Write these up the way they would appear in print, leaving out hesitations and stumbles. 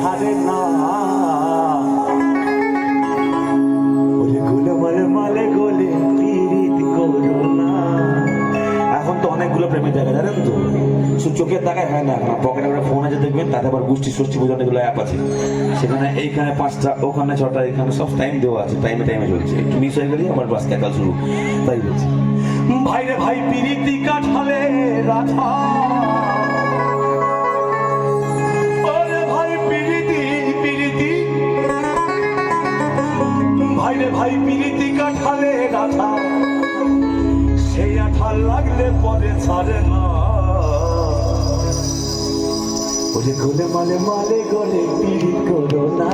ছাড়ে না। ওরে গুলে মালে মালে গোলে পিরিত করো না। এখন তো অনেকগুলো প্রেমের জায়গা জানেন তো, শুধু চোখের তাকায় হয় না। এখন পকেটে করে ফোন আছে দেখবেন, তাতে আবার গোষ্ঠী ষষ্ঠী বোঝানো এগুলো অ্যাপ আছে, সেখানে এইখানে 5টা ওখানে 6টা, এখানে সব টাইম দেওয়া আছে, টাইমে টাইমে চলছে। একটু মিস হয়ে গেলেই আমার বাস ক্যাকাল শুরু। তাই বলছি ভাই রে ভাই পিরিতি কাঠালে রাধা, ওরে ভাই পিরিতি পিরিতি, ভাই রে ভাই পিরিতি কাঠালে রাধা, সেই আঠা লাগলে পরে ছাড়ে না। ওরে গোলে মালে মালে গোলে পিড়ি করো না।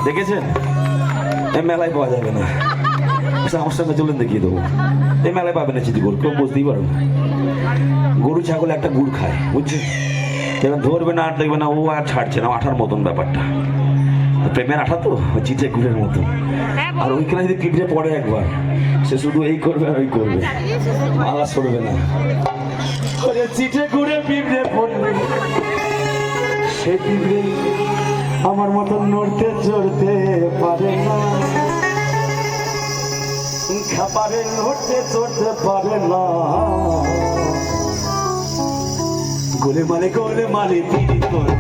দেখেছেন? এই মেলায় পাওয়া যাবে না, আমার সঙ্গে চলুন দেখিয়ে দেবো। এই মেলায় পাবে না চিঠি গরু, কেউ বুঝতেই পারবে না। গরু ছাগল একটা গুড় খায়, বুঝছে? এবার ধরবে না আর দেখবে না, ও আর ছাড়ছে না, আঠার মতন ব্যাপারটা। প্রেমের আঠা তো চিঠে গুড়ের মতন। আর ওইখানে যদি পিঁপড়ে পড়ে একবার, সে শুধু এই করবে আর ওই করবে, মালা সরবে না। চিঠে গুড়ে পিঁপড়ে পড়বে, সে পিঁপড়ে আমার মতন নড়তে চড়তে পারে না, খাবারে নড়তে চড়তে পারে না। গোলে মালে পিড়ি করে